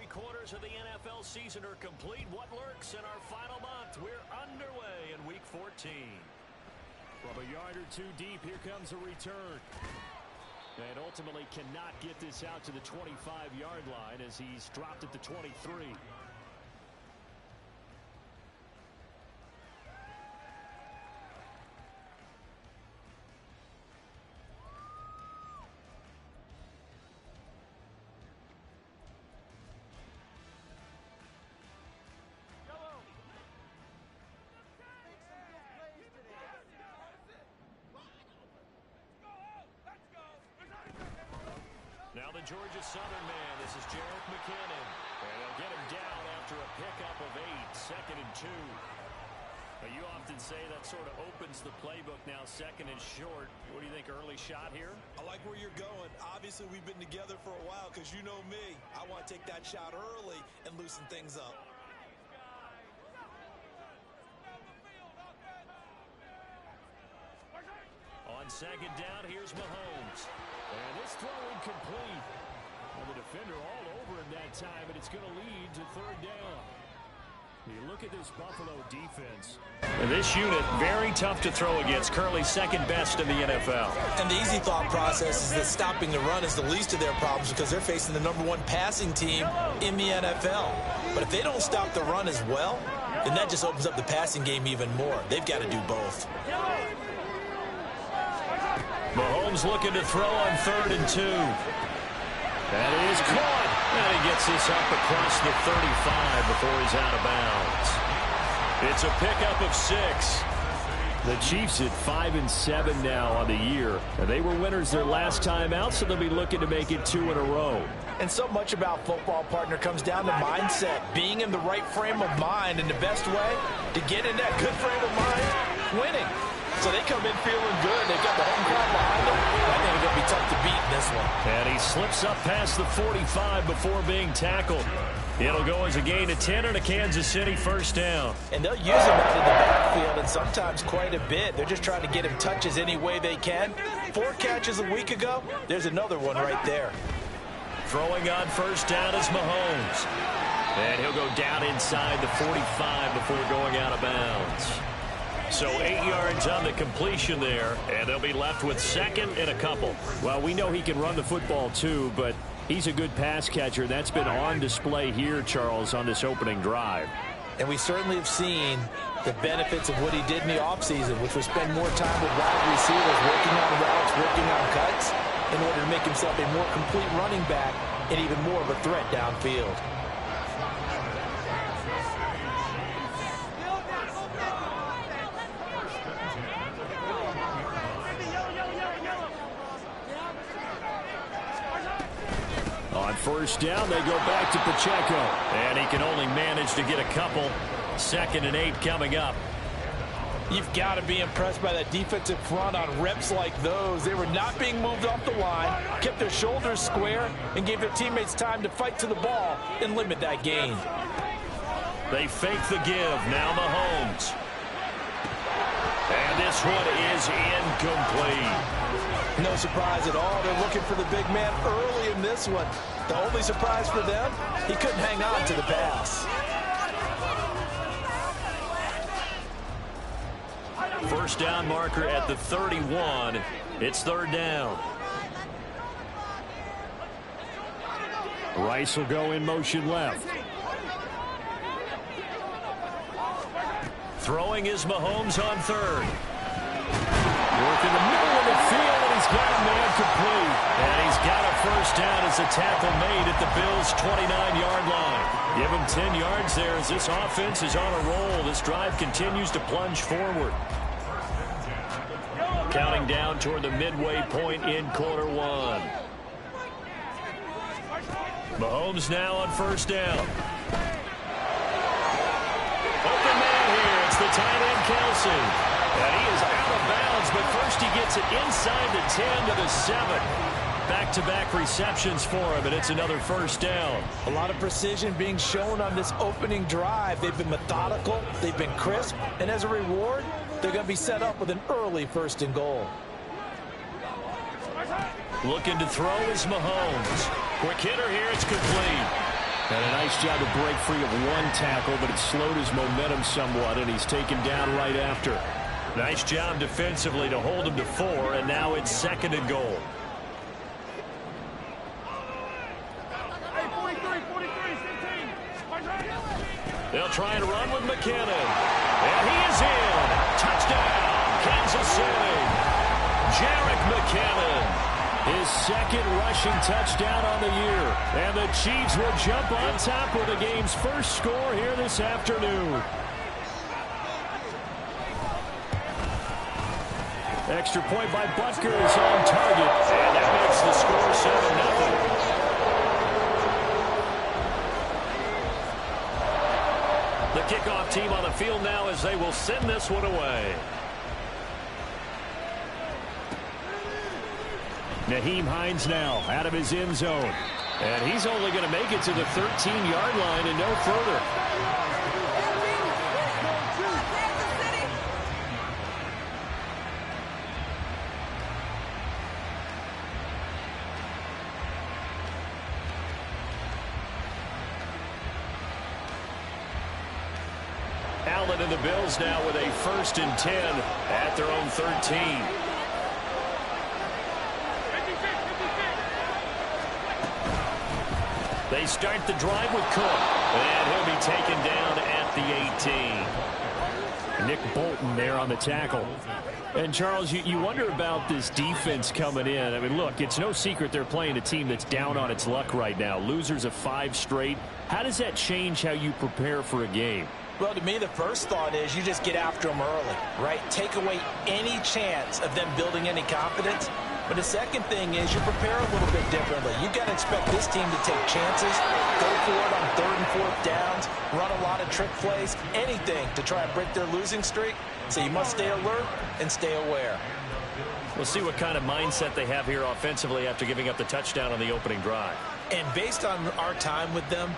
3/4 of the NFL season are complete. What lurks in our final month? We're underway in Week 14. From a yard or two deep, here comes a return. And ultimately cannot get this out to the 25-yard line as he's dropped at the 23. Now the Georgia Southern man, this is Jarek McKinnon. And they'll get him down after a pickup of 8, 2nd and 2. But you often say that sort of opens the playbook now, 2nd and short. What do you think, early shot here? I like where you're going. Obviously, we've been together for a while because you know me. I want to take that shot early and loosen things up. On 2nd down, here's Mahomes. And this throw incomplete. And the defender all over him that time, and it's going to lead to 3rd down. You look at this Buffalo defense. And this unit, very tough to throw against. Currently 2nd best in the NFL. And the easy thought process is that stopping the run is the least of their problems because they're facing the #1 passing team in the NFL. But if they don't stop the run as well, then that just opens up the passing game even more. They've got to do both. Mahomes looking to throw on 3rd and 2. That is caught. And he gets this up across the 35 before he's out of bounds. It's a pickup of 6. The Chiefs at 5-7 now on the year. And they were winners their last time out, so they'll be looking to make it 2 in a row. And so much about football, partner, comes down to mindset. Being in the right frame of mind, and the best way to get in that good frame of mind, winning. So they come in feeling good. They've got the home crowd behind them. I think it's going to be tough to beat in this one. And he slips up past the 45 before being tackled. It'll go as a gain of 10 and a Kansas City 1st down. And they'll use him out in the backfield, and sometimes quite a bit. They're just trying to get him touches any way they can. 4 catches a week ago. There's another one right there. Throwing on 1st down is Mahomes. And he'll go down inside the 45 before going out of bounds. So 8 yards on the completion there, and they'll be left with 2nd and a couple. Well, we know he can run the football too, but he's a good pass catcher. That's been on display here, Charles, on this opening drive. And we certainly have seen the benefits of what he did in the offseason, which was spend more time with wide receivers, working on routes, working on cuts, in order to make himself a more complete running back and even more of a threat downfield. On 1st down, they go back to Pacheco. And he can only manage to get a couple. 2nd and 8 coming up. You've got to be impressed by that defensive front on reps like those. They were not being moved off the line, kept their shoulders square, and gave their teammates time to fight to the ball and limit that gain. They fake the give. Now Mahomes. And this one is incomplete. No surprise at all. They're looking for the big man early in this one. The only surprise for them, he couldn't hang on to the pass. 1st down marker at the 31. It's 3rd down. Rice will go in motion left. Throwing is Mahomes on 3rd. Work in the middle of the field, and he's got a man complete. And he's got a 1st down as a tackle made at the Bills' 29-yard line. Give him 10 yards there as this offense is on a roll. This drive continues to plunge forward. Counting down toward the midway point in quarter 1. Mahomes now on 1st down. Open man here. It's the tight end, Kelsey. And he is out of bounds, but first he gets it inside the 10 to the 7. Back-to-back receptions for him, and it's another 1st down. A lot of precision being shown on this opening drive. They've been methodical, they've been crisp, and as a reward, they're going to be set up with an early 1st and goal. Looking to throw is Mahomes. Quick hitter here, it's complete. And a nice job to break free of one tackle, but it slowed his momentum somewhat, and he's taken down right after. Nice job defensively to hold him to 4, and now it's 2nd and goal. They'll try and run with McKinnon. And he is in. Touchdown, Kansas City. Jerick McKinnon. His 2nd rushing touchdown on the year. And the Chiefs will jump on top with the game's first score here this afternoon. Extra point by Butker is on target. And that makes the score 7-0. The kickoff team on the field now as they will send this one away. Nyheim Hines now out of his end zone. And he's only going to make it to the 13-yard line and no further. Allen and the Bills now with a 1st and 10 at their own 13. They start the drive with Cook, and he'll be taken down at the 18. Nick Bolton there on the tackle. And, Charles, you wonder about this defense coming in. I mean, look, it's no secret they're playing a team that's down on its luck right now. Losers of 5 straight. How does that change how you prepare for a game? Well, to me, the first thought is you just get after them early, right? Take away any chance of them building any confidence. But the second thing is you prepare a little bit differently. You got to expect this team to take chances, go for it on 3rd and 4th downs, run a lot of trick plays, anything to try and break their losing streak. So you must stay alert and stay aware. We'll see what kind of mindset they have here offensively after giving up the touchdown on the opening drive. And based on our time with them,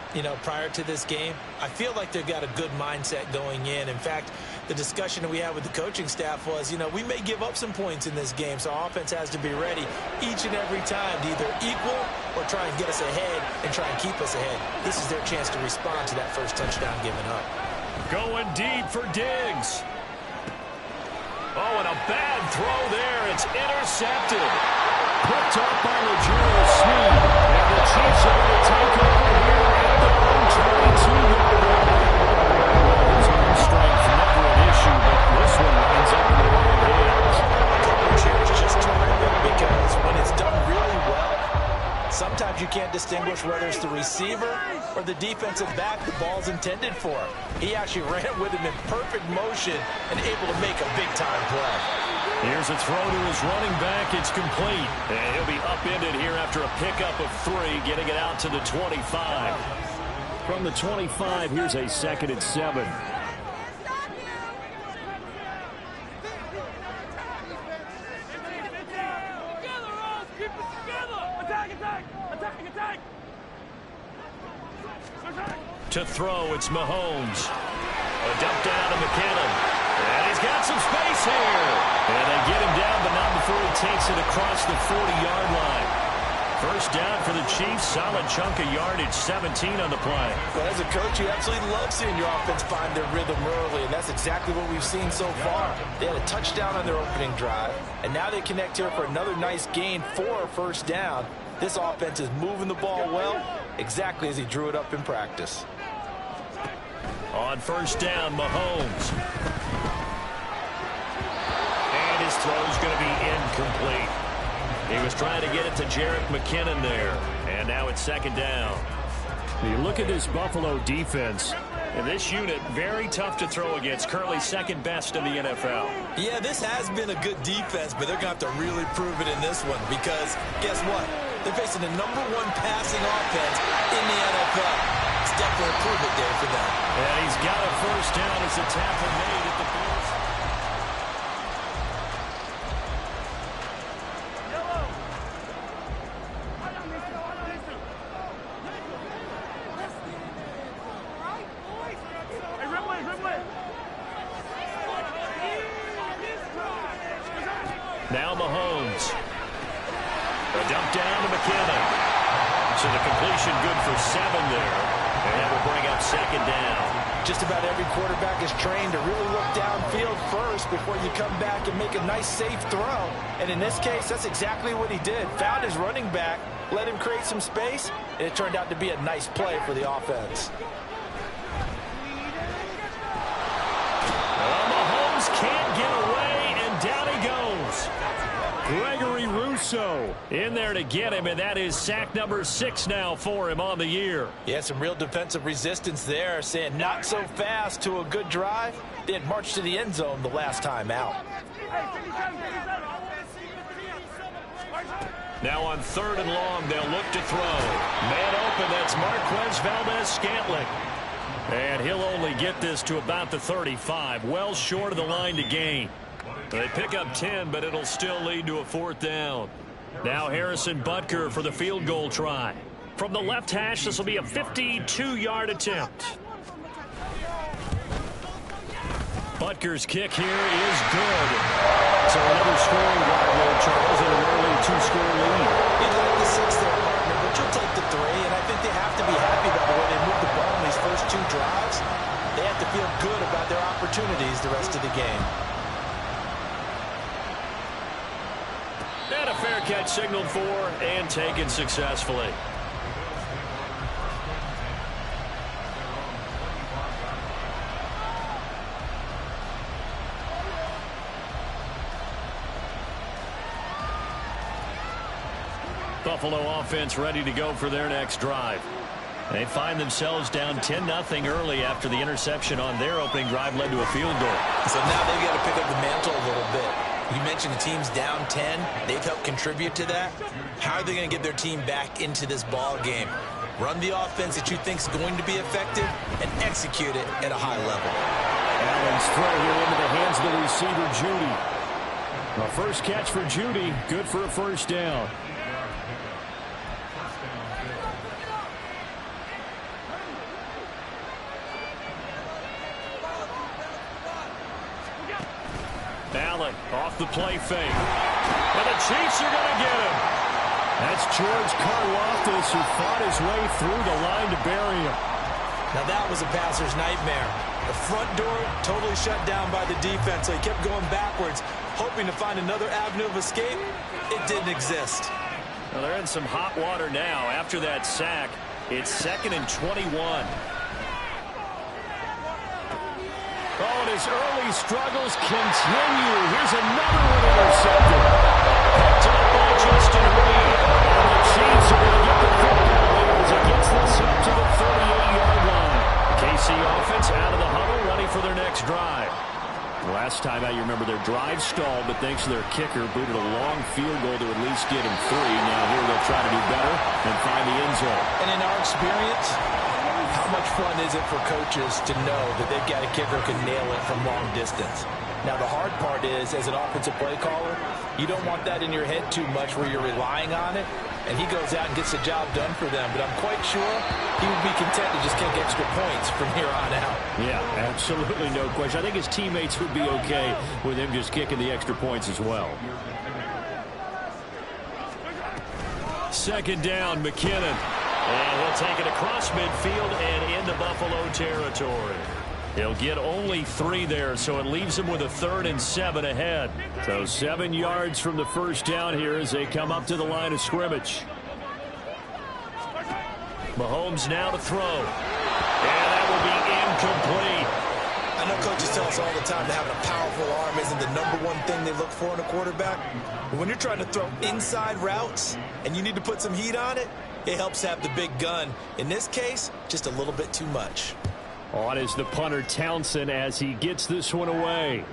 prior to this game, I feel like they've got a good mindset going in. In fact, the discussion that we had with the coaching staff was, we may give up some points in this game, so our offense has to be ready each and every time to either equal or try and get us ahead and try and keep us ahead. This is their chance to respond to that first touchdown given up. Going deep for Diggs. Oh, and a bad throw there. It's intercepted. Picked up by Legere Sneed. And the Chiefs are going to take over here at their own 22-yard line. His arm strength, never an issue, but this one lines up in the wrong hands. Coverage here is just terrific because when it's done really well, sometimes you can't distinguish whether it's the receiver or the defensive back the ball's intended for. He actually ran with him in perfect motion and able to make a big-time play. Here's a throw to his running back. It's complete. And he'll be upended here after a pickup of 3, getting it out to the 25. From the 25, here's a 2nd and 7. To throw, it's Mahomes. A dump down to McKinnon. And he's got some space here. And they get him down, but not before he takes it across the 40-yard line. First down for the Chiefs. Solid chunk of yardage, 17 on the play. Well, as a coach, you absolutely love seeing your offense find their rhythm early, and that's exactly what we've seen so far. They had a touchdown on their opening drive, and now they connect here for another nice gain for a first down. This offense is moving the ball well, exactly as he drew it up in practice. On first down, Mahomes. And his throw's going to be incomplete. He was trying to get it to Jerick McKinnon there. And now it's 2nd down. You look at this Buffalo defense. And this unit, very tough to throw against. Currently 2nd best in the NFL. Yeah, this has been a good defense, but they're going to have to really prove it in this one. Because, guess what? They're facing the #1 passing offense in the NFL. It's definitely a prove-it day for them. And he's got a first down as the tackle made at the Bills. Now Mahomes. A dump down to McKinnon. So the completion good for 7 there. And that will bring up second down. Just about every quarterback is trained to really look downfield first before you come back and make a nice, safe throw. And in this case, that's exactly what he did. Found his running back, let him create some space, and it turned out to be a nice play for the offense. Well, Mahomes can't get away, and down he goes. Gregory Rousseau in there to get him, and that is sack number 6 now for him on the year. Yeah, some real defensive resistance there, saying not so fast to a good drive. They had marched to the end zone the last time out. Now on 3rd and long, they'll look to throw. Man open, that's Marquez Valdez-Scantling. And he'll only get this to about the 35, well short of the line to gain. They pick up 10, but it'll still lead to a 4th down. Now Harrison Butker for the field goal try. From the left hash, this will be a 52-yard attempt. Butker's kick here is good. So another scoring drive there, Charles, and an early 2-score lead. You'd like the 6 there, partner, but you'll take the 3, and I think they have to be happy about the way they moved the ball in these first 2 drives. They have to feel good about their opportunities the rest of the game. And a fair catch signaled for and taken successfully. Buffalo offense ready to go for their next drive. They find themselves down 10-0 early after the interception on their opening drive led to a field goal. So now they've got to pick up the mantle a little bit. You mentioned the team's down 10. They've helped contribute to that. How are they going to get their team back into this ball game? Run the offense that you think is going to be effective and execute it at a high level. Allen's throw here into the hands of the receiver, Judy. A first catch for Judy, good for a 1st down. Allen off the play fake. And the Chiefs are going to get him. That's George Karlaftis, who fought his way through the line to bury him. Now that was a passer's nightmare. The front door totally shut down by the defense, so he kept going backwards, hoping to find another avenue of escape. It didn't exist. Well, they're in some hot water now. After that sack, it's 2nd and 21. Oh, and his early struggles continue. Here's another one intercepted. Picked up by Justin Reed. And the Chiefs are going to get the football as it gets this up to the 38-yard line. KC offense out of the huddle, ready for their next drive. Last time out, you remember their drive stalled, but thanks to their kicker, booted a long field goal to at least get him 3. Now here they'll try to do better and find the end zone. And in our experience, how much fun is it for coaches to know that they've got a kicker who can nail it from long distance? Now, the hard part is, as an offensive play caller, you don't want that in your head too much where you're relying on it, and he goes out and gets the job done for them. But I'm quite sure he would be content to just kick extra points from here on out. Yeah, absolutely no question. I think his teammates would be okay with him just kicking the extra points as well. 2nd down, McKinnon. And he'll take it across midfield and into Buffalo territory. He'll get only 3 there, so it leaves him with a 3rd and 7 ahead. So 7 yards from the 1st down here as they come up to the line of scrimmage. Mahomes now to throw. And that will be incomplete. I know coaches tell us all the time that having a powerful arm isn't the #1 thing they look for in a quarterback. But when you're trying to throw inside routes and you need to put some heat on it, it helps have the big gun. In this case, just a little bit too much. On is the punter, Townsend, as he gets this one away.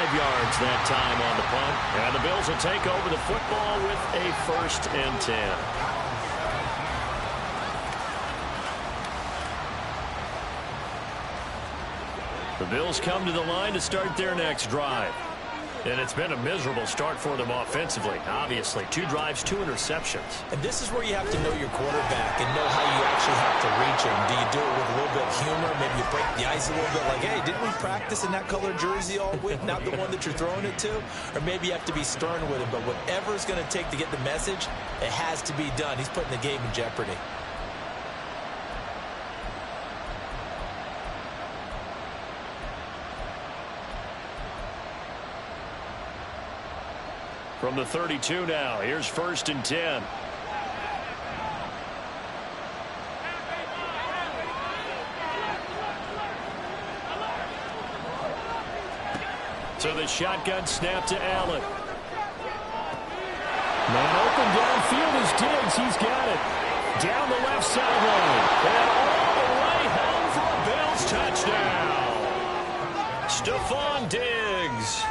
Yards that time on the punt. And the Bills will take over the football with a 1st and 10. The Bills come to the line to start their next drive. And it's been a miserable start for them offensively. Obviously, 2 drives, 2 interceptions. And this is where you have to know your quarterback and know how you actually have to reach him. Do you do it with a little bit of humor? Maybe you break the ice a little bit like, hey, didn't we practice in that color jersey all week? Not the one that you're throwing it to? Or maybe you have to be stern with him. But whatever it's going to take to get the message, it has to be done. He's putting the game in jeopardy. From the 32 now, here's 1st and 10. So the shotgun snap to Allen. Man open downfield is Diggs. He's got it. Down the left sideline. And all the way home for a Bills touchdown. Stephon Diggs.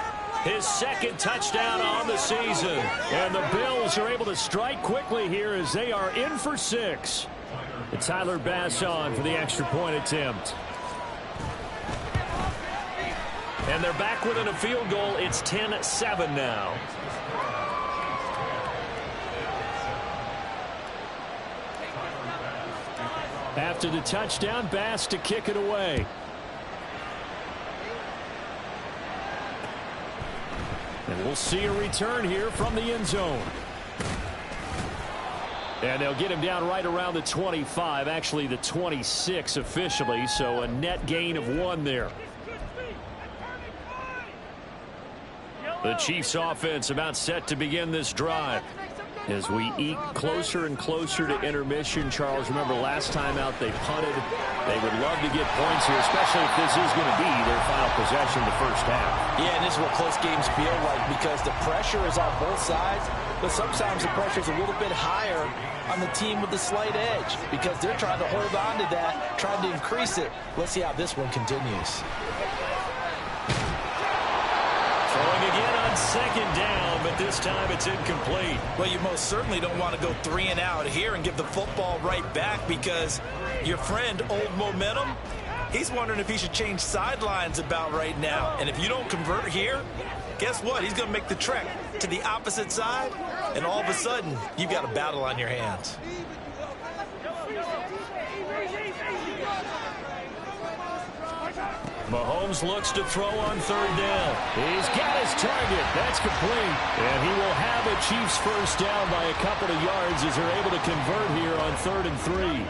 His 2nd touchdown on the season. And the Bills are able to strike quickly here as they are in for 6. And Tyler Bass on for the extra point attempt. And they're back within a field goal. It's 10-7 now. After the touchdown, Bass to kick it away. And we'll see a return here from the end zone. And they'll get him down right around the 25, actually the 26 officially, so a net gain of 1 there. The Chiefs offense about set to begin this drive. As we eke closer and closer to intermission, Charles, remember last time out they punted. They would love to get points here, especially if this is going to be their final possession of the first half. Yeah, and this is what close games feel like because the pressure is on both sides, but sometimes the pressure is a little bit higher on the team with the slight edge because they're trying to hold on to that, trying to increase it. Let's see how this one continues. Throwing again on 2nd down, but this time it's incomplete. Well, you most certainly don't want to go 3 and out here and give the football right back because your friend, Old Momentum, he's wondering if he should change sidelines about right now. And if you don't convert here, guess what? He's going to make the trek to the opposite side, and all of a sudden, you've got a battle on your hands. Mahomes looks to throw on 3rd down. He's got his target. That's complete. And he will have a Chiefs first down by a couple of yards as they're able to convert here on 3rd and 3.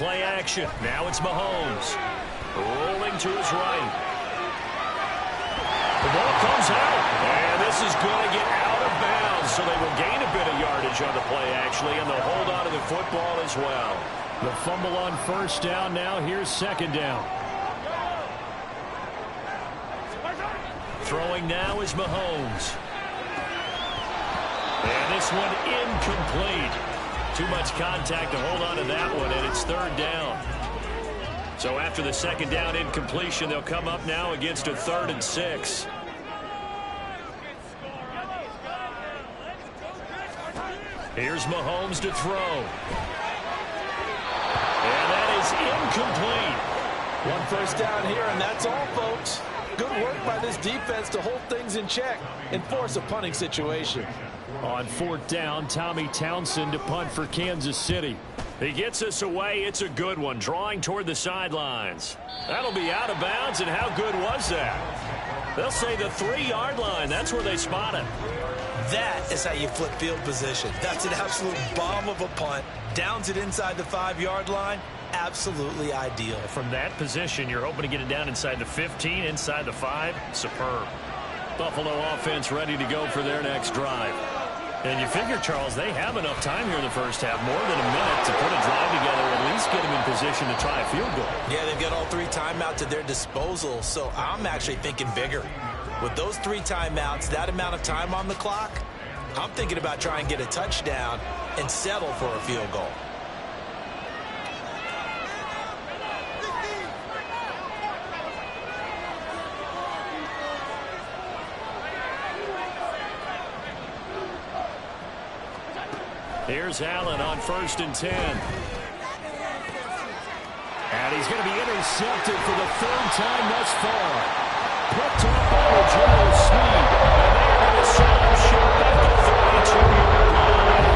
Play action. Now it's Mahomes. Rolling to his right. The ball comes out. And this is going to get out of bounds. So they will gain a bit of yardage on the play, actually, and they'll hold on to the football as well. The fumble on 1st down now. Here's 2nd down. Throwing now is Mahomes. And this one incomplete. Too much contact to hold on to that one, and it's 3rd down. So after the 2nd down incompletion, they'll come up now against a 3rd and 6. Here's Mahomes to throw. And that is incomplete. 1 first down here, and that's all, folks. Good work by this defense to hold things in check and force a punting situation. On 4th down, Tommy Townsend to punt for Kansas City. He gets us away. It's a good one, drawing toward the sidelines. That'll be out of bounds, and how good was that? They'll say the 3-yard line. That's where they spot it. That is how you flip field position. That's an absolute bomb of a punt. Downs it inside the 5-yard line. Absolutely ideal. From that position, you're hoping to get it down inside the 15, inside the 5. Superb. Buffalo offense ready to go for their next drive. And you figure, Charles, they have enough time here in the first half, more than a minute, to put a drive together, at least get them in position to try a field goal. Yeah, they've got all 3 timeouts at their disposal, so I'm actually thinking bigger. With those 3 timeouts, that amount of time on the clock, I'm thinking about trying to get a touchdown and settle for a field goal. Here's Allen on 1st and 10. And he's going to be intercepted for the third time thus far. Picked up by Rogelio Sneed. And they are going to set him short at the 32-yard line.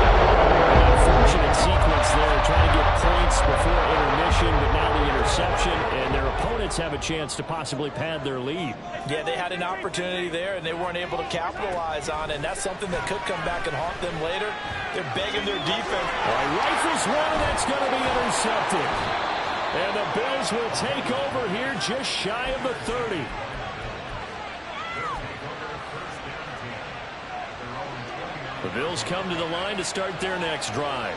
An unfortunate sequence there, trying to get points before intermission, but now the interception, and their opponents have a chance to possibly pad their lead. Yeah, they had an opportunity there, and they weren't able to capitalize on it, and that's something that could come back and haunt them later. They're begging their defense. Rifles one, that's going to be intercepted. And the Bills will take over here just shy of the 30. The Bills come to the line to start their next drive.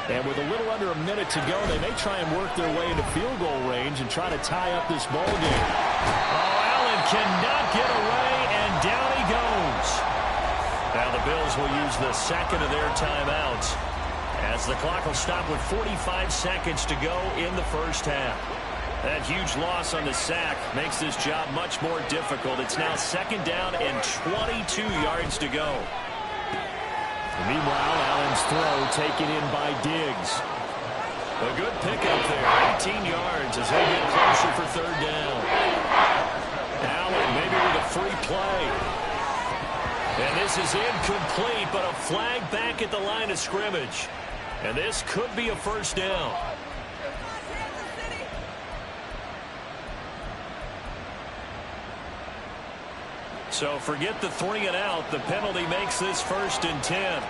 And with a little under a minute to go, they may try and work their way into field goal range and try to tie up this ball game. Oh, Allen cannot get away, and down he goes. Now the Bills will use the second of their timeouts, as the clock will stop with 45 seconds to go in the first half. That huge loss on the sack makes this job much more difficult. It's now second down and 22 yards to go. Meanwhile, Allen's throw taken in by Diggs. A good pickup there, 18 yards as they get closer for third down. Allen maybe with a free play. And this is incomplete, but a flag back at the line of scrimmage. And this could be a first down. So forget the 3 and out. The penalty makes this 1st and 10.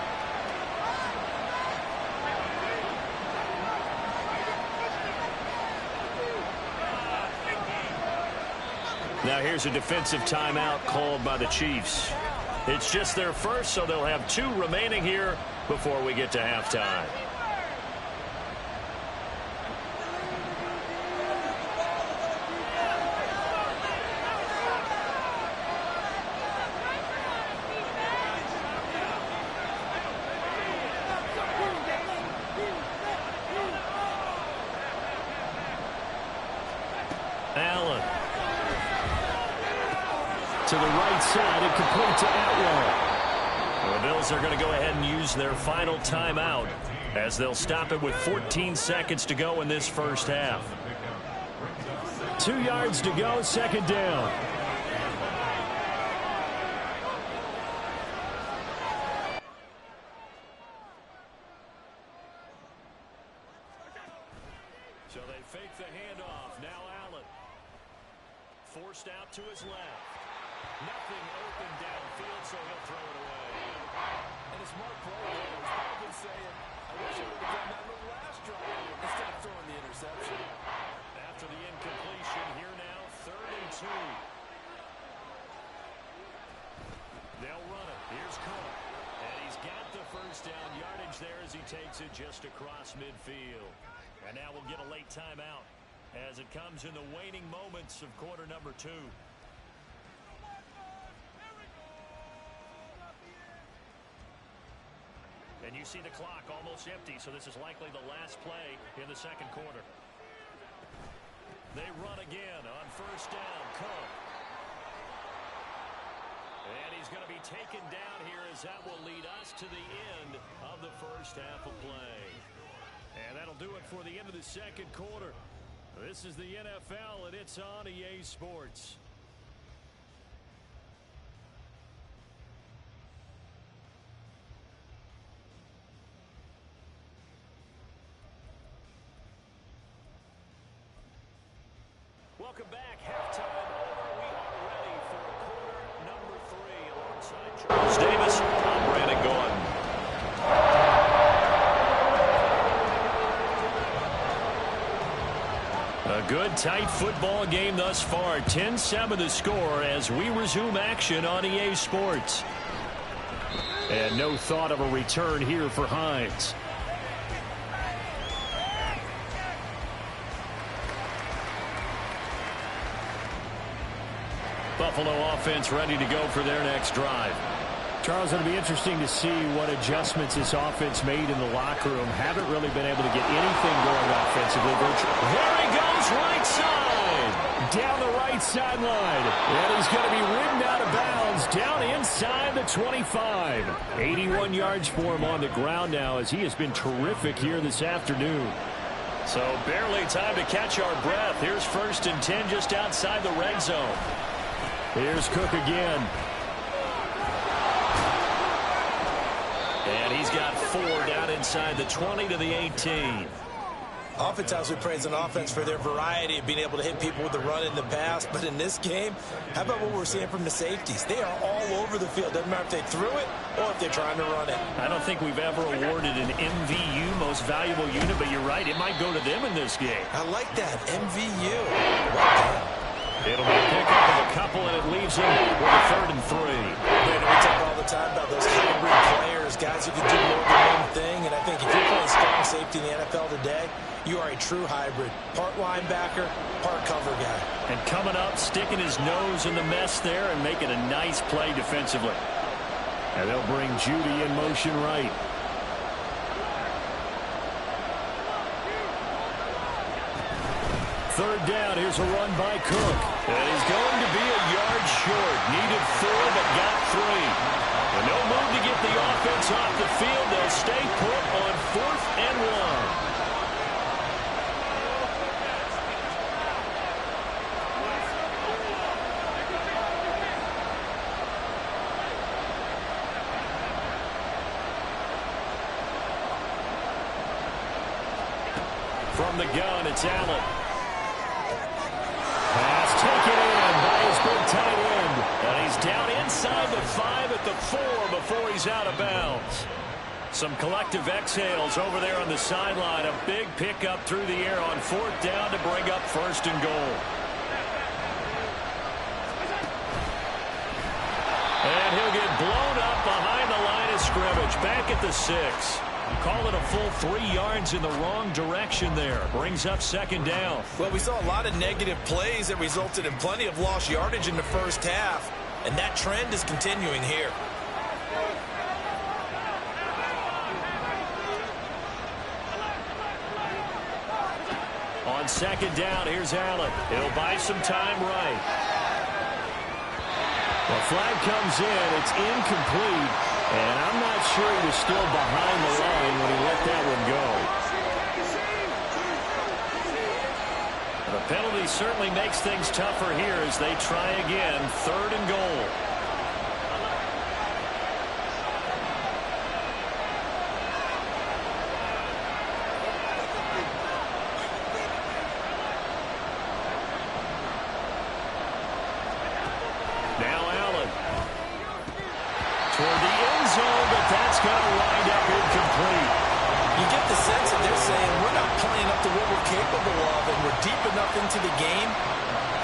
Now here's a defensive timeout called by the Chiefs. It's just their first, so they'll have 2 remaining here before we get to halftime. Allen to the right side and complete to Atwell. The Bills are going to go ahead and use their final timeout as they'll stop it with 14 seconds to go in this first half. 2 yards to go, second down. So they fake the handoff. Now Allen forced out to his left. Nothing open downfield, so he'll throw it away. And a smart play there. He's probably saying, I wish I would have done that little last drive instead of throwing the interception. After the incompletion, here now, 3rd and 2. They'll run it. Here's Cook. And he's got the first down yardage there as he takes it just across midfield. And now we'll get a late timeout as it comes in the waning moments of quarter number 2. And you see the clock almost empty, so this is likely the last play in the second quarter. They run again on first down. Cook. And he's going to be taken down here as that will lead us to the end of the first half of play. And that'll do it for the end of the second quarter. This is the NFL, and it's on EA Sports. Welcome back. Halftime over. We are ready for quarter number 3 alongside Charles Davis. I'm Brandon Gordon. A good, tight football game thus far. 10-7 the score as we resume action on EA Sports. And no thought of a return here for Hines. Buffalo offense ready to go for their next drive. Charles, it'll be interesting to see what adjustments this offense made in the locker room. Haven't really been able to get anything going offensively. There he goes, right side. Down the right sideline. And he's going to be ridden out of bounds down inside the 25. 81 yards for him on the ground now as he has been terrific here this afternoon. So barely time to catch our breath. Here's 1st and 10 just outside the red zone. Here's Cook again. And he's got 4 down inside the 20 to the 18. Oftentimes we praise an offense for their variety of being able to hit people with the run in the pass. But in this game, how about what we're seeing from the safeties? They are all over the field. Doesn't matter if they threw it or if they're trying to run it. I don't think we've ever awarded an MVU, most valuable unit, but you're right. It might go to them in this game. I like that. MVU. Well done. It'll be a pickup of a couple, and it leaves him with a 3rd and 3. Man, we talk all the time about those hybrid players, guys who can do more than one thing. And I think if you're playing strong safety in the NFL today, you are a true hybrid. Part linebacker, part cover guy. And coming up, sticking his nose in the mess there and making a nice play defensively. And they'll bring Judy in motion right. Third down, here's a run by Cook. And he's going to be a yard short. Needed 4, but got 3. And no move to get the offense off the field. They'll stay put on 4th and 1. From the gun, it's Allen. Pass taken in by his big tight end. And he's down inside the 5 at the 4 before he's out of bounds. Some collective exhales over there on the sideline. A big pickup through the air on 4th down to bring up 1st and goal. And he'll get blown up behind the line of scrimmage. Back at the 6. Call it a full 3 yards in the wrong direction there. Brings up 2nd down. Well, we saw a lot of negative plays that resulted in plenty of lost yardage in the first half. And that trend is continuing here. On 2nd down, here's Allen. He'll buy some time right. The flag comes in. It's incomplete. And I'm not sure he was still behind the line when he let that one go. The penalty certainly makes things tougher here as they try again. 3rd and goal. Now Allen. Toward the end zone, but that's going to wind up incomplete. You get the sense that they're saying we're not playing up to what we're capable of, and we're deep enough into the game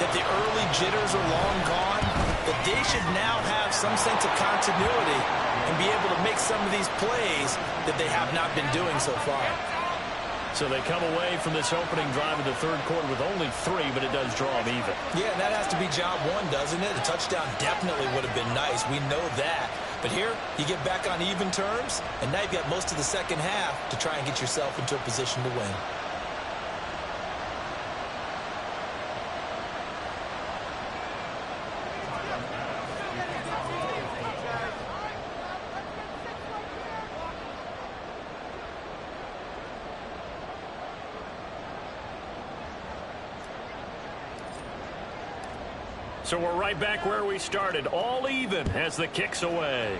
that the early jitters are long gone, that they should now have some sense of continuity and be able to make some of these plays that they have not been doing so far. So they come away from this opening drive of the 3rd quarter with only 3, but it does draw them even. Yeah, and that has to be job 1, doesn't it? A touchdown definitely would have been nice. We know that. But here, you get back on even terms, and now you've got most of the second half to try and get yourself into a position to win. So we're right back where we started, all even as the kick's away.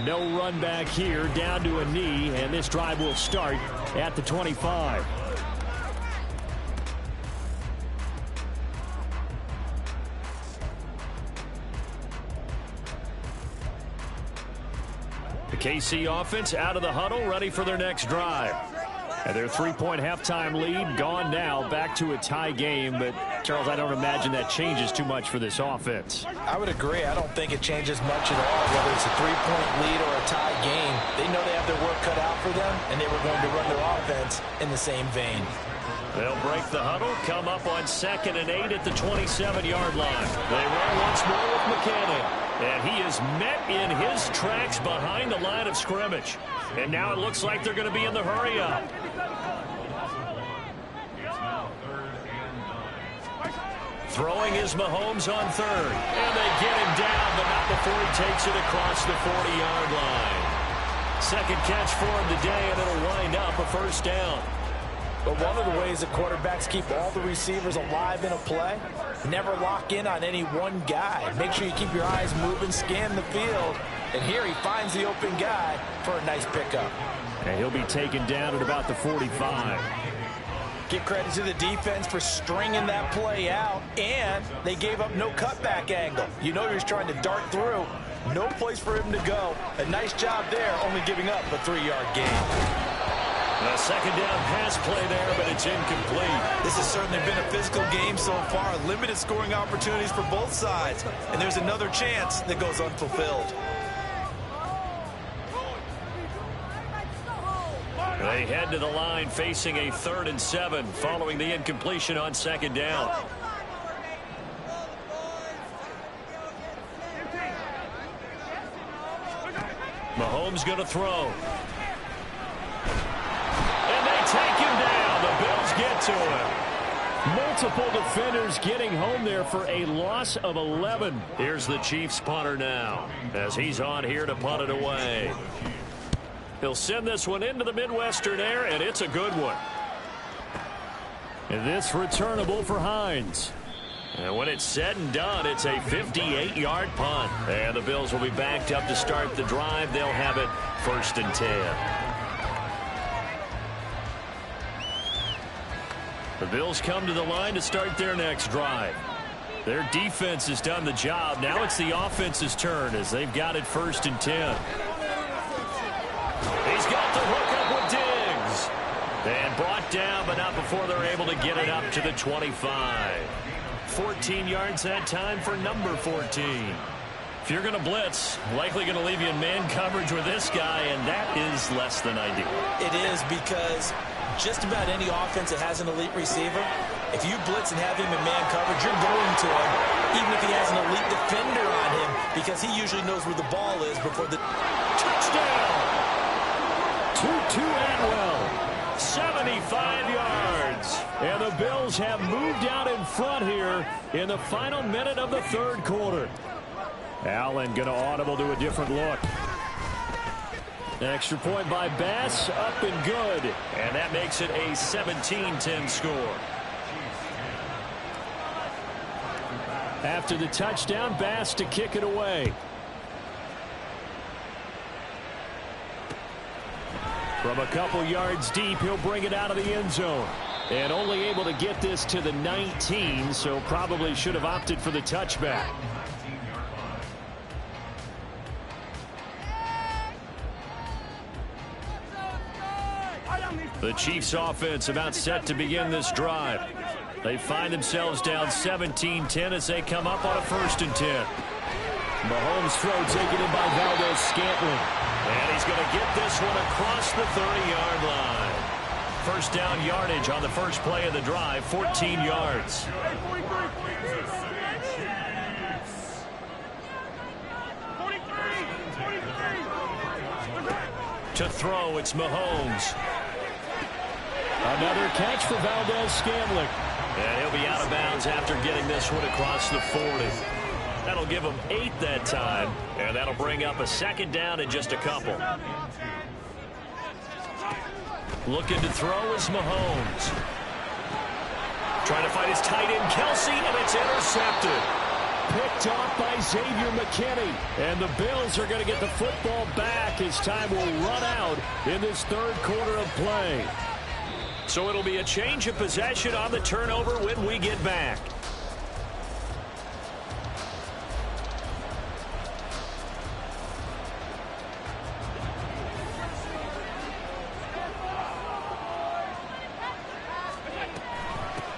No run back here, down to a knee, and this drive will start at the 25. The KC offense out of the huddle, ready for their next drive. And their 3-point halftime lead gone now, back to a tie game. But, Charles, I don't imagine that changes too much for this offense. I would agree. I don't think it changes much at all, whether it's a 3-point lead or a tie game. They know they have their work cut out for them, and they were going to run their offense in the same vein. They'll break the huddle, come up on 2nd and 8 at the 27-yard line. They run once more with McKinney. And he is met in his tracks behind the line of scrimmage. And now it looks like they're going to be in the hurry-up. Throwing is Mahomes on 3rd. And they get him down, but not before he takes it across the 40-yard line. Second catch for him today, and it'll wind up a first down. But one of the ways that quarterbacks keep all the receivers alive in a play, never lock in on any one guy. Make sure you keep your eyes moving, scan the field. And here he finds the open guy for a nice pickup. And he'll be taken down at about the 45. Give credit to the defense for stringing that play out, and they gave up no cutback angle. You know he was trying to dart through. No place for him to go. A nice job there, only giving up a 3-yard gain. A second down pass play there, but it's incomplete. This has certainly been a physical game so far. Limited scoring opportunities for both sides. And there's another chance that goes unfulfilled. They head to the line facing a 3rd and 7 following the incompletion on second down. Mahomes going to throw. And they take him down. The Bills get to him. Multiple defenders getting home there for a loss of 11. Here's the Chiefs punter now as he's on here to punt it away. He'll send this one into the Midwestern air, and it's a good one. And this returnable for Hines. And when it's said and done, it's a 58-yard punt. And the Bills will be backed up to start the drive. They'll have it 1st and 10. The Bills come to the line to start their next drive. Their defense has done the job. Now it's the offense's turn as they've got it 1st and 10. He's got the hook up with Diggs. And brought down, but not before they're able to get it up to the 25. 14 yards that time for number 14. If you're going to blitz, likely going to leave you in man coverage with this guy, and that is less than ideal. It is, because just about any offense that has an elite receiver, if you blitz and have him in man coverage, you're going to him, even if he has an elite defender on him, because he usually knows where the ball is before the touchdown. Tutu Atwell, 75 yards. And the Bills have moved out in front here in the final minute of the 3rd quarter. Allen going to audible to a different look. Extra point by Bass, up and good. And that makes it a 17-10 score. After the touchdown, Bass to kick it away. From a couple yards deep, he'll bring it out of the end zone. And only able to get this to the 19, so probably should have opted for the touchback. The Chiefs offense about set to begin this drive. They find themselves down 17-10 as they come up on a 1st and 10. Mahomes throw taken in by Valdez-Scantling. And he's going to get this one across the 30-yard line. First down yardage on the first play of the drive, 14 yards. To throw, it's Mahomes. Another catch for Valdez-Scantling. And he'll be out of bounds after getting this one across the 40. That'll give him 8 that time, and that'll bring up a second down in just a couple. Looking to throw is Mahomes. Trying to find his tight end, Kelsey, and it's intercepted. Picked off by Xavier McKinney. And the Bills are going to get the football back as time will run out in this 3rd quarter of play. So it'll be a change of possession on the turnover when we get back.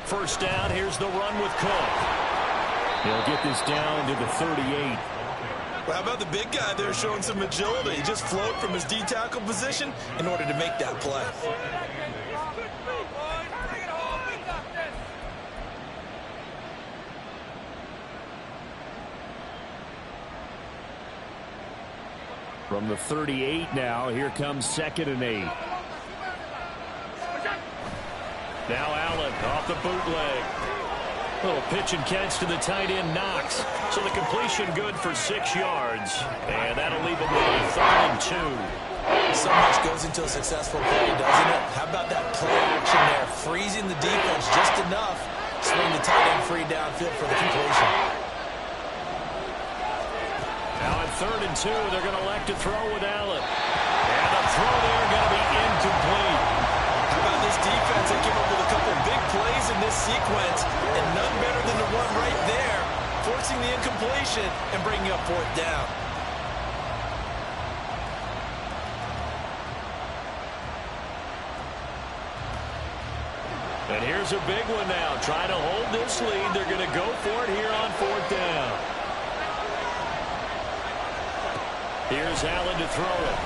First down, here's the run with Cook. He'll get this down to the 38. Well, how about the big guy there showing some agility? He just floated from his D-tackle position in order to make that play. From the 38 now, here comes 2nd and 8. Now Allen off the bootleg. Little pitch and catch to the tight end, Knox. So the completion good for 6 yards. And that'll leave him with a 3rd and 2. So much goes into a successful play, doesn't it? How about that play action there? Freezing the defense just enough. Swing the tight end free downfield for the completion. Now on 3rd and 2, they're going to elect to throw with Allen. And the throw there going to be incomplete. How about this defense? They came up with a couple big plays in this sequence, and none better than the one right there, forcing the incompletion and bringing up 4th down. And here's a big one now. Trying to hold this lead. They're going to go for it here on 4th down. Here's Allen to throw it.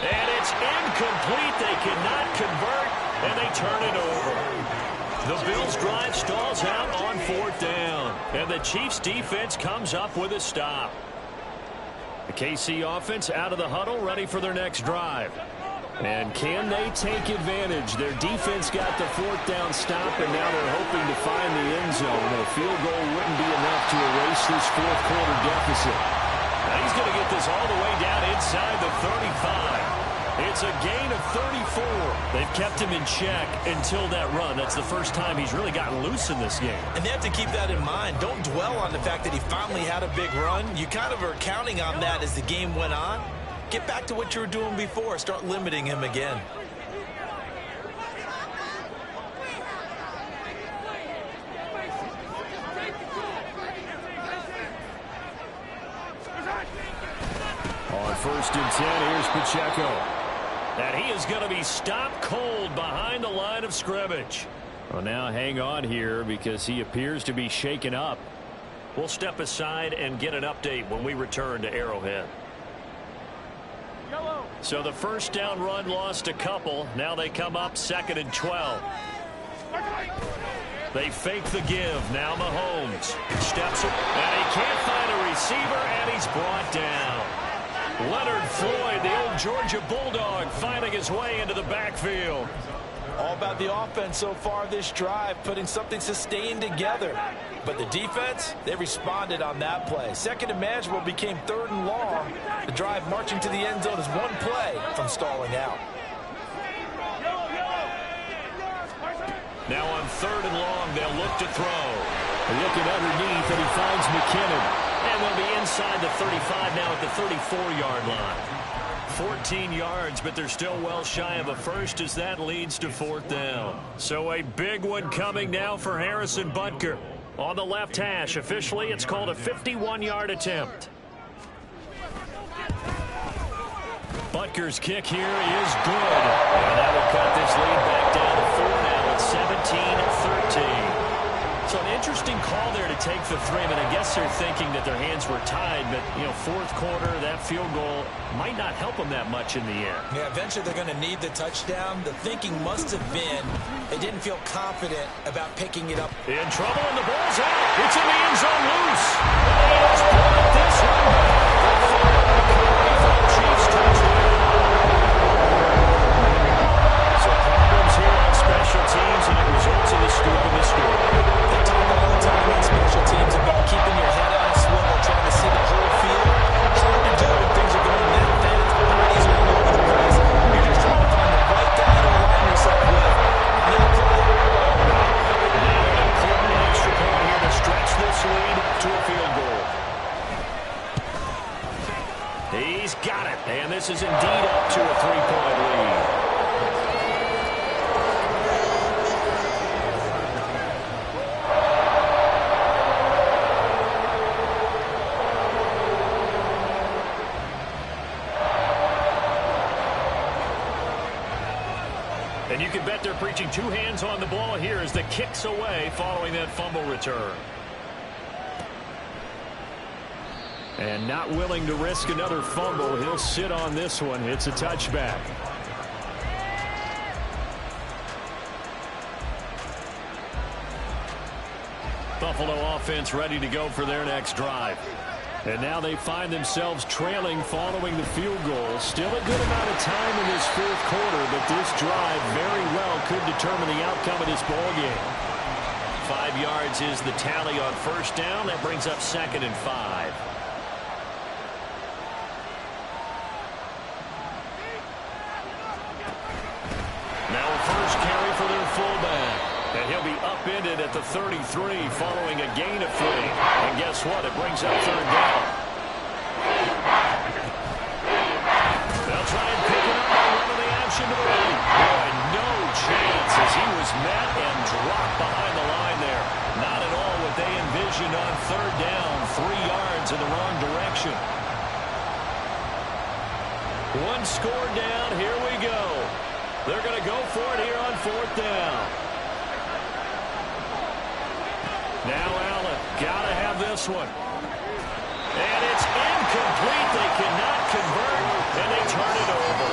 And it's incomplete. They cannot convert, and they turn it over. The Bills' drive stalls out on 4th down. And the Chiefs' defense comes up with a stop. The KC offense out of the huddle, ready for their next drive. And can they take advantage? Their defense got the 4th down stop, and now they're hoping to find the end zone. A field goal wouldn't be enough to erase this 4th quarter deficit. Now he's going to get this all the way down inside the 35. It's a gain of 34. They've kept him in check until that run. That's the first time he's really gotten loose in this game. And they have to keep that in mind. Don't dwell on the fact that he finally had a big run. You kind of are counting on that as the game went on. Get back to what you were doing before. Start limiting him again. On 1st and 10, here's Pacheco. And he is going to be stopped cold behind the line of scrimmage. Well, now hang on here because he appears to be shaken up. We'll step aside and get an update when we return to Arrowhead. So the 1st down run lost a couple. Now they come up 2nd and 12. They fake the give. Now Mahomes steps up, and he can't find a receiver, and he's brought down. Leonard Floyd, the old Georgia Bulldog, finding his way into the backfield. All about the offense so far this drive, putting something sustained together. But the defense, they responded on that play. 2nd and manageable became 3rd and long. The drive marching to the end zone is one play from stalling out. Now on 3rd and long, they'll look to throw. Looking underneath, and he finds McKinnon. And they'll be inside the 35 now at the 34-yard line. 14 yards, but they're still well shy of a first as that leads to 4th down. So a big one coming now for Harrison Butker. On the left hash, officially it's called a 51-yard attempt. Butker's kick here is good. And that will cut this lead back down to 4 now. It's 17-13. So an interesting call there to take the 3. I mean, I guess they're thinking that their hands were tied, but, you know, 4th quarter, that field goal might not help them that much in the end. Yeah, eventually they're going to need the touchdown. The thinking must have been they didn't feel confident about picking it up. In trouble, and the ball's out. It's in the end zone loose. He has brought this one back. Chiefs touchdown. So problems here on special teams, and it results in the scoop in the score. They talk all the time on special teams about keeping your head on a swivel, trying to see the whole field. Hard to do when things are going that fast. Bodies are all over the place. You're just trying to find the right guy to align yourself with. Now an important extra point here to stretch this lead to a field goal. He's got it, and this is indeed up to a 3-point lead. And you can bet they're preaching 2 hands on the ball here as the kick's away following that fumble return. And not willing to risk another fumble, he'll sit on this one. It's a touchback. Buffalo offense ready to go for their next drive. And now they find themselves trailing following the field goal. Still a good amount of time in this 4th quarter, but this drive very well could determine the outcome of this ball game. 5 yards is the tally on 1st down. That brings up 2nd and 5. for their fullback. And he'll be upended at the 33 following a gain of 3. And guess what? It brings up third down. They'll try and pick it up by running the action to the right. Boy, no chance as he was met and dropped behind the line there. Not at all what they envisioned on third down. 3 yards in the wrong direction. One score down. Here we go. They're going to go for it here on fourth down. Now Allen, got to have this one. And it's incomplete. They cannot convert, and they turn it over.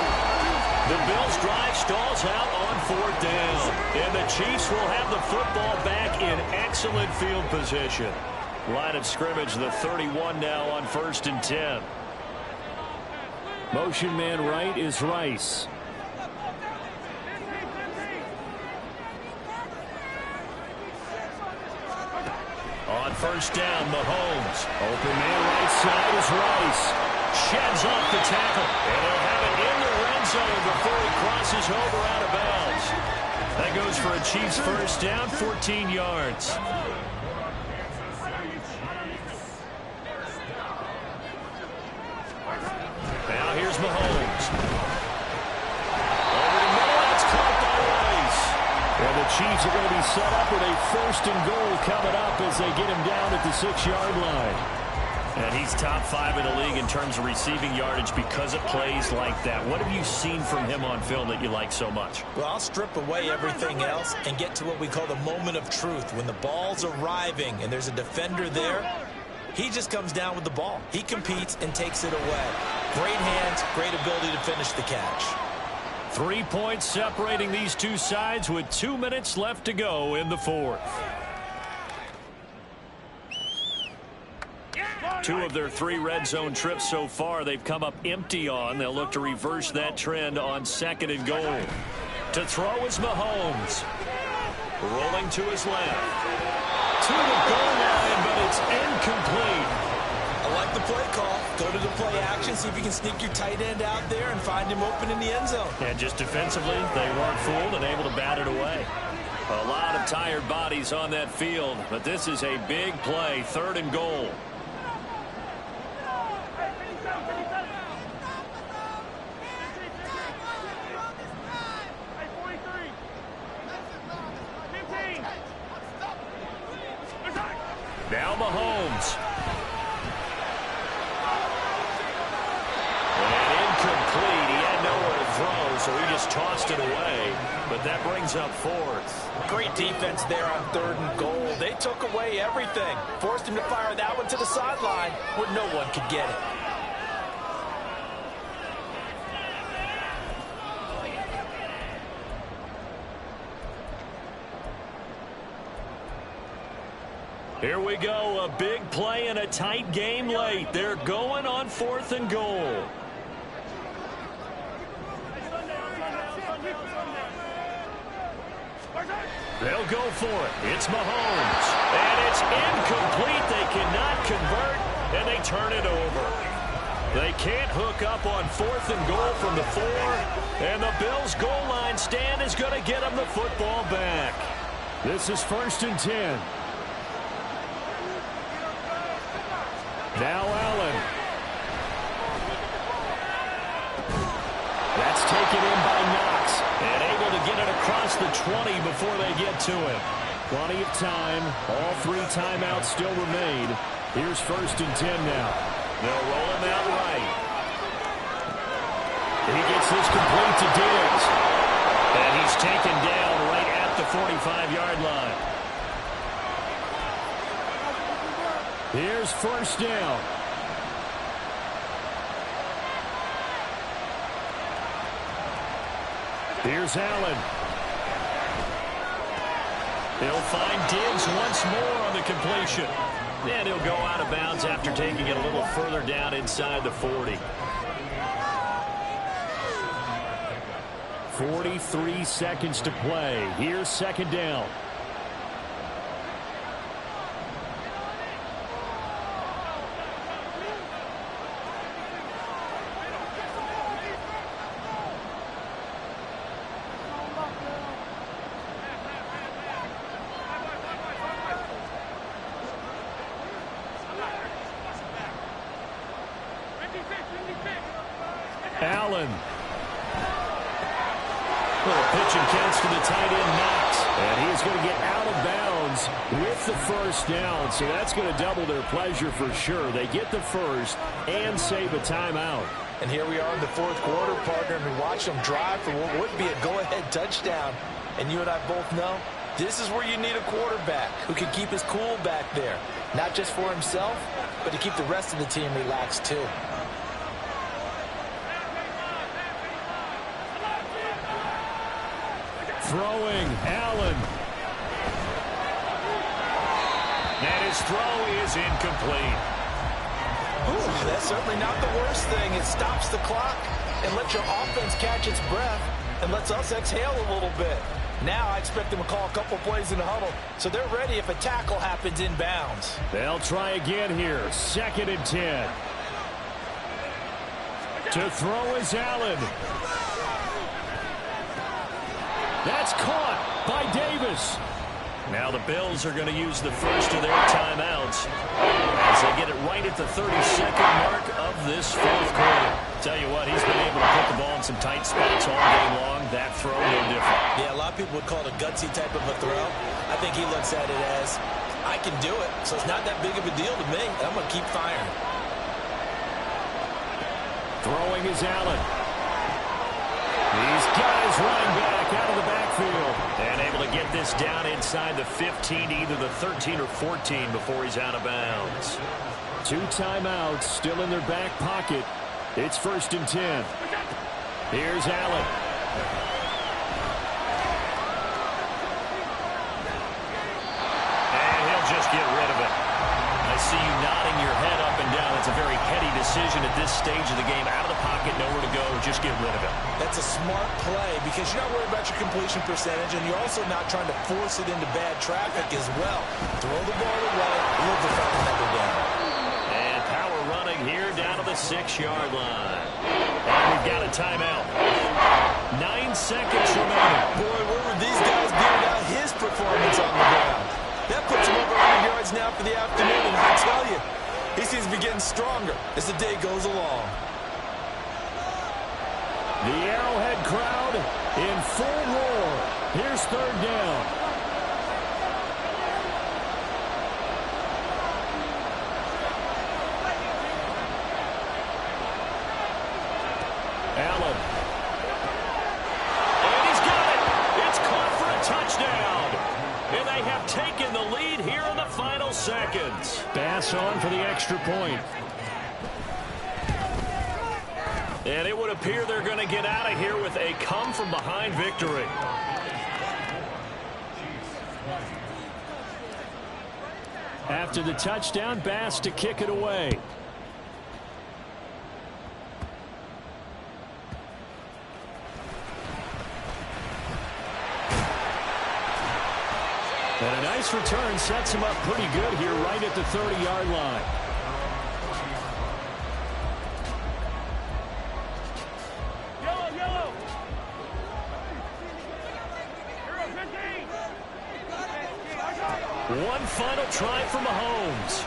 The Bills' drive stalls out on fourth down. And the Chiefs will have the football back in excellent field position. Line of scrimmage, the 31 now on 1st and 10. Motion man right is Rice. On first down, Mahomes. Open man right side is Rice. Sheds off the tackle. And he'll have it in the red zone before he crosses over out of bounds. That goes for a Chiefs first down, 14 yards. Now here's Mahomes. Over the middle, that's caught by Rice. And the Chiefs are going to be set up with a 1st and goal coming up as they get him down at the 6-yard line. And he's top 5 in the league in terms of receiving yardage because of plays like that. What have you seen from him on film that you like so much? Well, I'll strip away everything else and get to what we call the moment of truth. When the ball's arriving and there's a defender there, he just comes down with the ball. He competes and takes it away. Great hands, great ability to finish the catch. 3 points separating these two sides with 2 minutes left to go in the fourth. 2 of their 3 red zone trips so far they've come up empty on. They'll look to reverse that trend on 2nd and goal. To throw is Mahomes. Rolling to his left. To the goal line, but it's incomplete. I like the play call. Go to the play action, see if you can sneak your tight end out there and find him open in the end zone. And just defensively, they weren't fooled and able to bat it away. A lot of tired bodies on that field, but this is a big play, 3rd and goal. Now Mahomes. And incomplete. He had nowhere to throw, so he just tossed it away. But that brings up 4th. Great defense there on 3rd and goal. They took away everything. Forced him to fire that one to the sideline where no one could get it. Here we go, a big play and a tight game late. They're going on 4th and goal. They'll go for it. It's Mahomes. And it's incomplete. They cannot convert, and they turn it over. They can't hook up on 4th and goal from the 4, and the Bills' goal line stand is going to get them the football back. This is 1st and 10. Now Allen. That's taken in by Knox. And able to get it across the 20 before they get to it. Plenty of time. All 3 timeouts still remain. Here's 1st and 10 now. They'll roll him out right. He gets this complete to Diggs. And he's taken down right at the 45-yard line. Here's 1st down. Here's Allen. He'll find Diggs once more on the completion. And he'll go out of bounds after taking it a little further down inside the 40. 43 seconds to play. Here's 2nd down. Allen. Little pitch and catch to the tight end, Knox. And he is going to get out of bounds with the first down. So that's going to double their pleasure for sure. They get the first and save a timeout. And here we are in the fourth quarter, partner, and we watch them drive for what would be a go-ahead touchdown. And you and I both know this is where you need a quarterback who can keep his cool back there. Not just for himself, but to keep the rest of the team relaxed too. Throwing, Allen. And his throw is incomplete. Ooh, that's certainly not the worst thing. It stops the clock and lets your offense catch its breath and lets us exhale a little bit. Now I expect them to call a couple plays in the huddle so they're ready if a tackle happens inbounds. They'll try again here. 2nd and 10. To throw is Allen. That's caught by Davis. Now the Bills are going to use the first of their timeouts as they get it right at the 32nd mark of this fourth quarter. Tell you what, he's been able to put the ball in some tight spots all game long. That throw, no different. Yeah, a lot of people would call it a gutsy type of a throw. I think he looks at it as, I can do it, so it's not that big of a deal to me. I'm going to keep firing. Throwing is Allen. He's got his running back out of the backfield. And able to get this down inside the 15 to either the 13 or 14 before he's out of bounds. 2 timeouts still in their back pocket. It's 1st and 10. Here's Allen. And he'll just get rid of it. I see you nodding your head up and down. It's a very heady decision at this stage of the game. Out of the pocket, nowhere to go. Just get rid of it. That's a smart play because you're not worried about your completion percentage, and you're also not trying to force it into bad traffic as well. Throw the ball away, leave the fucking number down. And power running here down to the 6-yard line. And we've got a timeout. 9 seconds remaining. Boy, where would these guys be without his performance on the ground? That puts him over 100 yards now for the afternoon, and I tell you, he seems to be getting stronger as the day goes along. The Arrowhead crowd in full roar. Here's 3rd down. Allen. And he's got it. It's caught for a touchdown. And they have taken the lead here in the final seconds. Bass on for the extra point. And it would appear they're going to get out of here with a come-from-behind victory. After the touchdown, Bass to kick it away. And a nice return sets him up pretty good here right at the 30-yard line. One final try for Mahomes.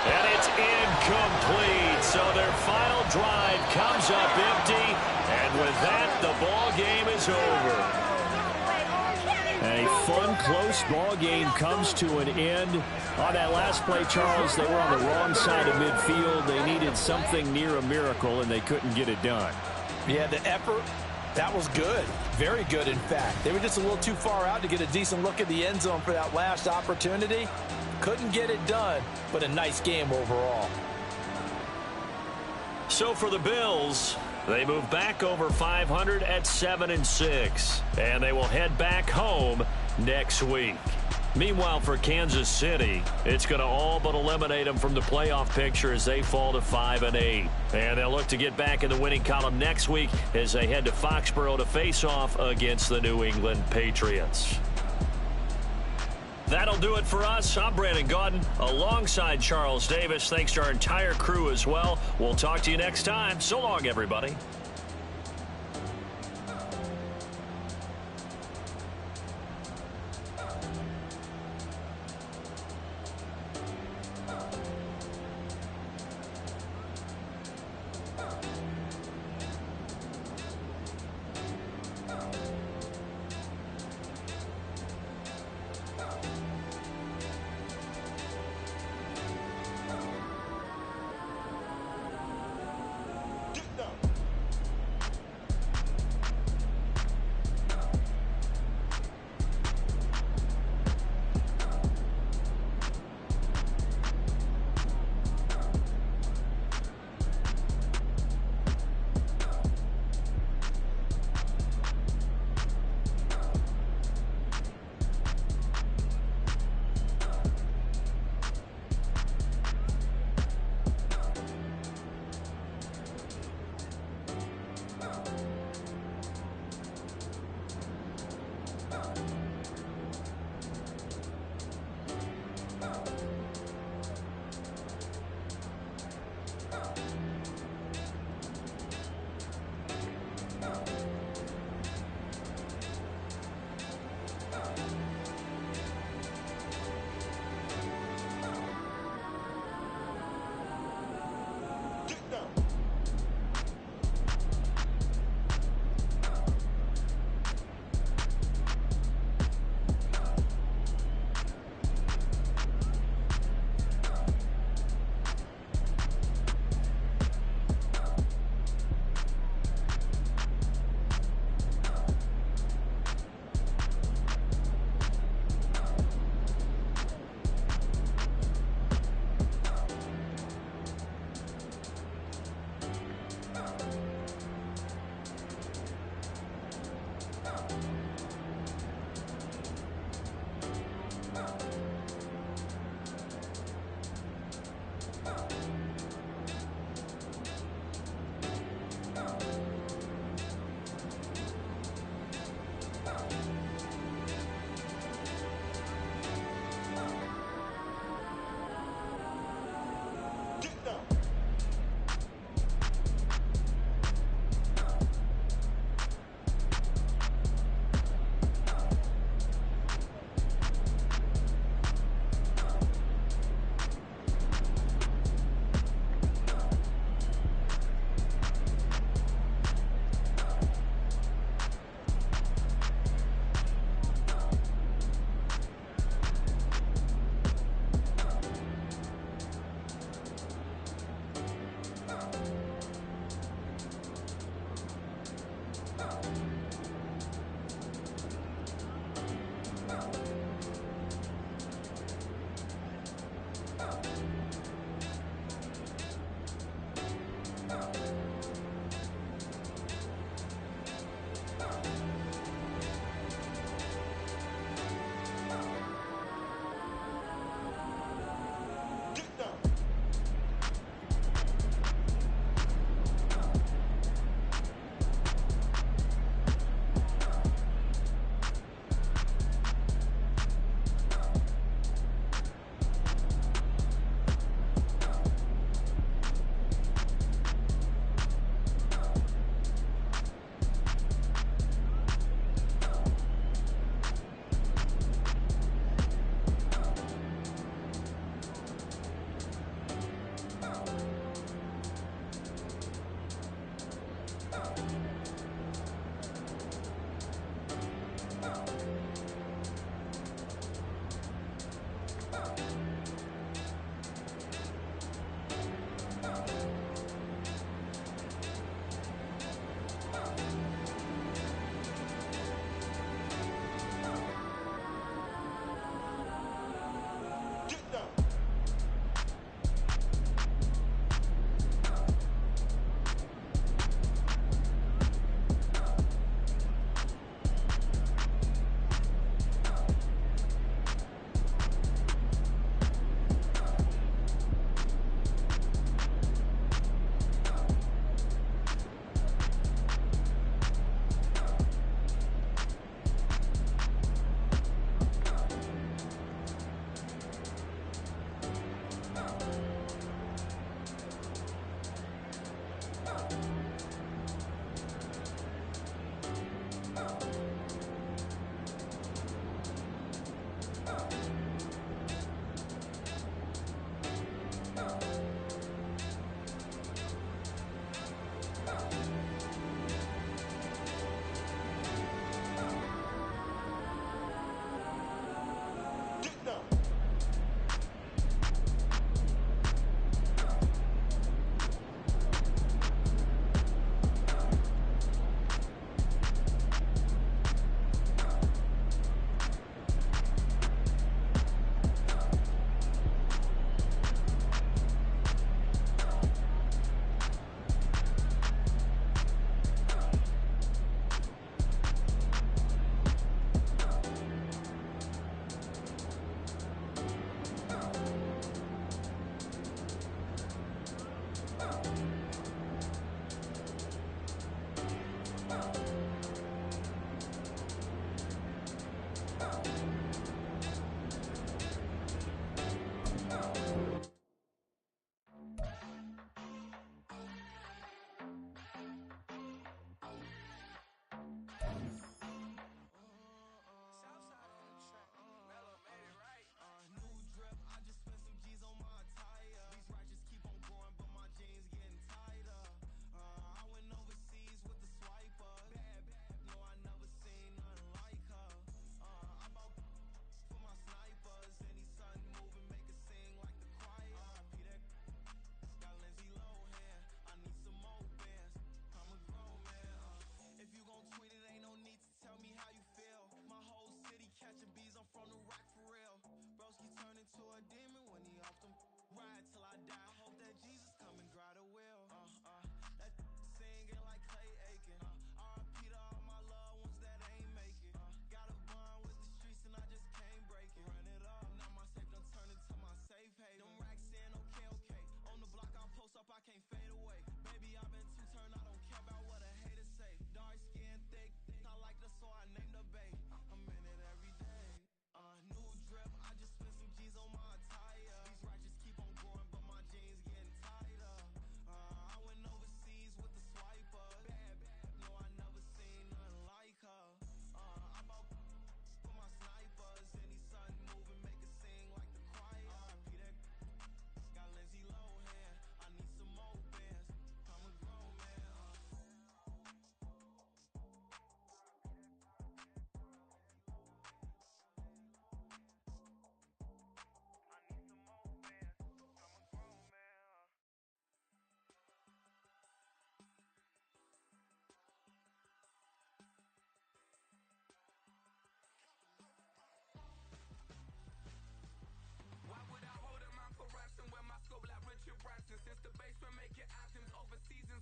And it's incomplete. So their final drive comes up empty. And with that, the ball game is over. A fun, close ball game comes to an end. On that last play, Charles, they were on the wrong side of midfield. They needed something near a miracle, and they couldn't get it done. Yeah, the effort, that was good. Very good, in fact. They were just a little too far out to get a decent look at the end zone for that last opportunity. Couldn't get it done, but a nice game overall. So for the Bills, they move back over 500 at 7-6, and they will head back home next week. Meanwhile, for Kansas City, it's going to all but eliminate them from the playoff picture as they fall to 5-8. And they'll look to get back in the winning column next week as they head to Foxborough to face off against the New England Patriots. That'll do it for us. I'm Brandon Gaudin alongside Charles Davis. Thanks to our entire crew as well. We'll talk to you next time. So long, everybody.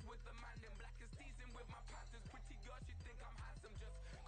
with the Madden, black is teasing with my patterns. Pretty girl, she think I'm handsome. Just